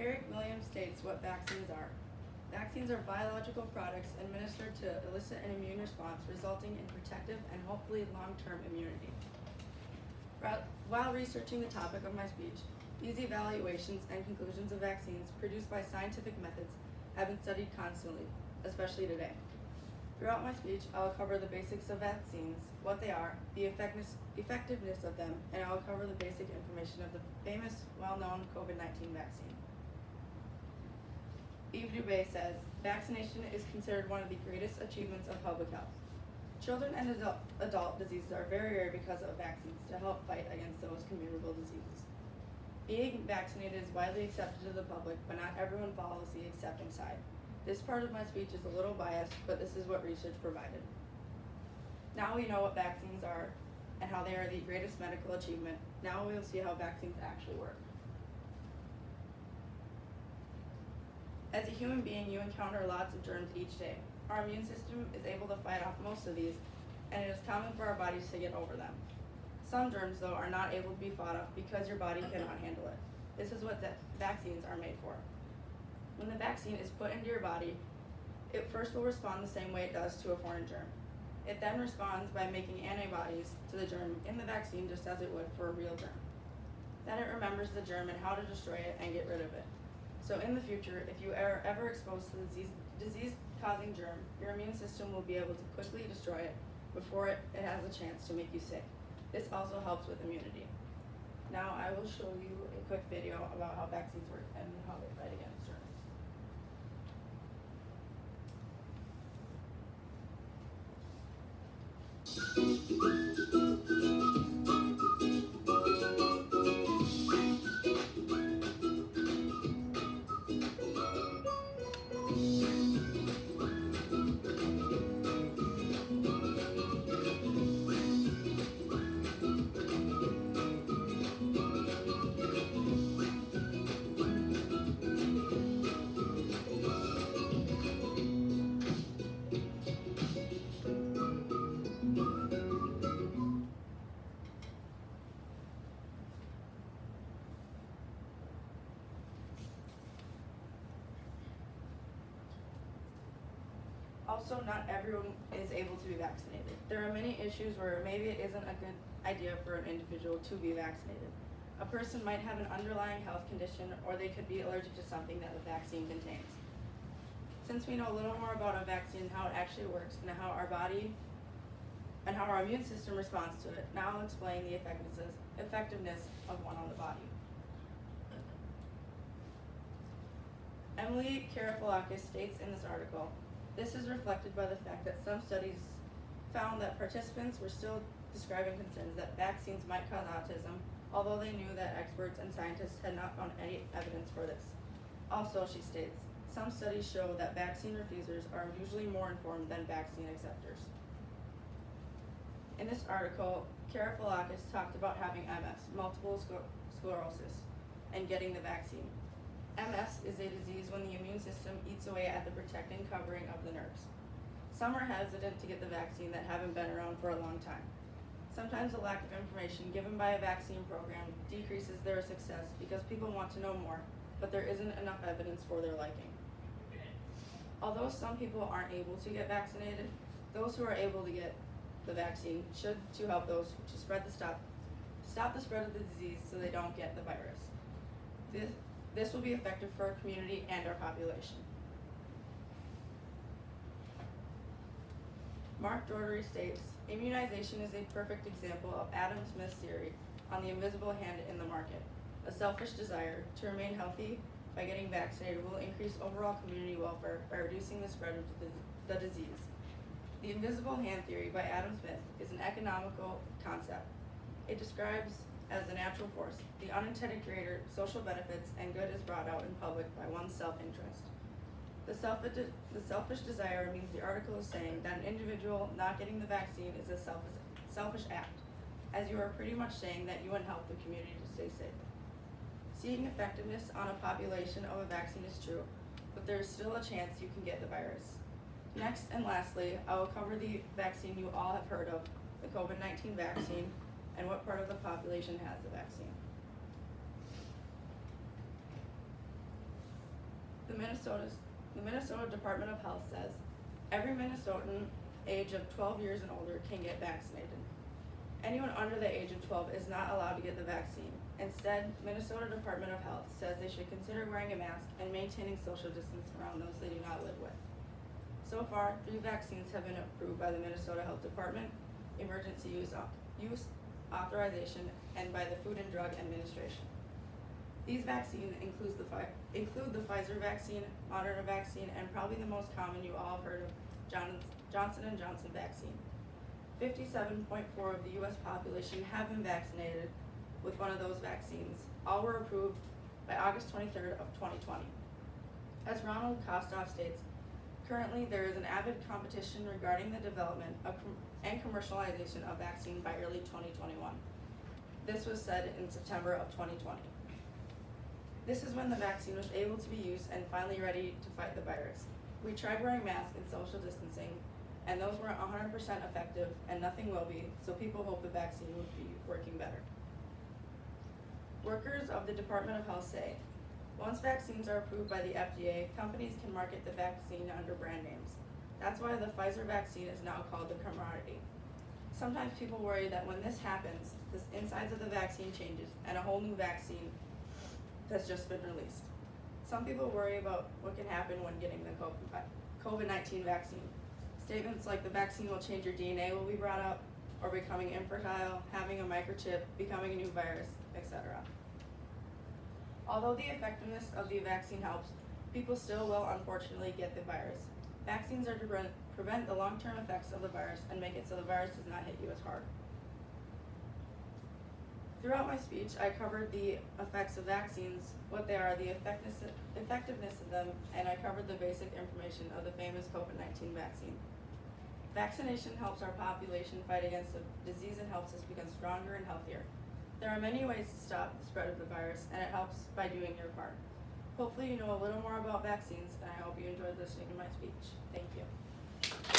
Eric Williams states what vaccines are. Vaccines are biological products administered to elicit an immune response resulting in protective and hopefully long-term immunity. While researching the topic of my speech, these evaluations and conclusions of vaccines produced by scientific methods have been studied constantly, especially today. Throughout my speech, I will cover the basics of vaccines, what they are, the effectiveness of them, and I will cover the basic information of the famous, well-known COVID-19 vaccine. Yves Dubé says, vaccination is considered one of the greatest achievements of public health. Children and adult diseases are very rare because of vaccines to help fight against those communicable diseases. Being vaccinated is widely accepted to the public, but not everyone follows the accepting side. This part of my speech is a little biased, but this is what research provided. Now we know what vaccines are and how they are the greatest medical achievement. Now we will see how vaccines actually work. As a human being, you encounter lots of germs each day. Our immune system is able to fight off most of these, and it is common for our bodies to get over them. Some germs, though, are not able to be fought off because your body cannot handle it. This is what vaccines are made for. When the vaccine is put into your body, it first will respond the same way it does to a foreign germ. It then responds by making antibodies to the germ in the vaccine just as it would for a real germ. Then it remembers the germ and how to destroy it and get rid of it. So in the future, if you are ever exposed to the disease-causing germ, your immune system will be able to quickly destroy it before it has a chance to make you sick. This also helps with immunity. Now I will show you a quick video about how vaccines work and how they fight against germs. Also, not everyone is able to be vaccinated. There are many issues where maybe it isn't a good idea for an individual to be vaccinated. A person might have an underlying health condition, or they could be allergic to something that the vaccine contains. Since we know a little more about a vaccine, how it actually works, and how our body and how our immune system responds to it, now I'll explain the effectiveness of one on the body. Emily Karafalakis states in this article, this is reflected by the fact that some studies found that participants were still describing concerns that vaccines might cause autism, although they knew that experts and scientists had not found any evidence for this. Also, she states, some studies show that vaccine refusers are usually more informed than vaccine acceptors. In this article, Karafalakis talked about having MS, multiple sclerosis, and getting the vaccine. MS is a disease when the immune system eats away at the protecting covering of the nerves. Some are hesitant to get the vaccine that haven't been around for a long time. Sometimes the lack of information given by a vaccine program decreases their success because people want to know more, but there isn't enough evidence for their liking. Although some people aren't able to get vaccinated, those who are able to get the vaccine should to help those to stop the spread of the disease so they don't get the virus. This will be effective for our community and our population. Mark Doherty states, immunization is a perfect example of Adam Smith's theory on the invisible hand in the market. A selfish desire to remain healthy by getting vaccinated will increase overall community welfare by reducing the spread of the disease. The invisible hand theory by Adam Smith is an economical concept. It describes as a natural force, the unintended creator, social benefits, and good is brought out in public by one's self-interest. The selfish desire means the article is saying that an individual not getting the vaccine is a selfish act, as you are pretty much saying that you wouldn't help the community to stay safe. Seeing effectiveness on a population of a vaccine is true, but there is still a chance you can get the virus. Next and lastly, I will cover the vaccine you all have heard of, the COVID-19 vaccine, and what part of the population has the vaccine. The Minnesota Department of Health says every Minnesotan age of 12 years and older can get vaccinated. Anyone under the age of 12 is not allowed to get the vaccine. Instead, Minnesota Department of Health says they should consider wearing a mask and maintaining social distance around those they do not live with. So far, 3 vaccines have been approved by the Minnesota Health Department, Emergency Use Authorization, and by the Food and Drug Administration. These vaccines include the Pfizer vaccine, Moderna vaccine, and probably the most common you all have heard of, Johnson & Johnson vaccine. 57.4% of the U.S. population have been vaccinated with one of those vaccines. All were approved by August 23rd of 2020. As Ronald Kostoff states, currently there is an avid competition regarding the development and commercialization of vaccine by early 2021. This was said in September of 2020. This is when the vaccine was able to be used and finally ready to fight the virus. We tried wearing masks and social distancing, and those weren't 100% effective, and nothing will be, so people hope the vaccine would be working better. Workers of the Department of Health say, once vaccines are approved by the FDA, companies can market the vaccine under brand names. That's why the Pfizer vaccine is now called the commodity. Sometimes people worry that when this happens, the insides of the vaccine changes and a whole new vaccine has just been released. Some people worry about what can happen when getting the COVID-19 vaccine. Statements like the vaccine will change your DNA will be brought up, or becoming infertile, having a microchip, becoming a new virus, etc. Although the effectiveness of the vaccine helps, people still will unfortunately get the virus. Vaccines are to prevent the long-term effects of the virus and make it so the virus does not hit you as hard. Throughout my speech, I covered the effects of vaccines, what they are, the effectiveness of them, and I covered the basic information of the famous COVID-19 vaccine. Vaccination helps our population fight against the disease and helps us become stronger and healthier. There are many ways to stop the spread of the virus, and it helps by doing your part. Hopefully you know a little more about vaccines, and I hope you enjoyed listening to my speech. Thank you.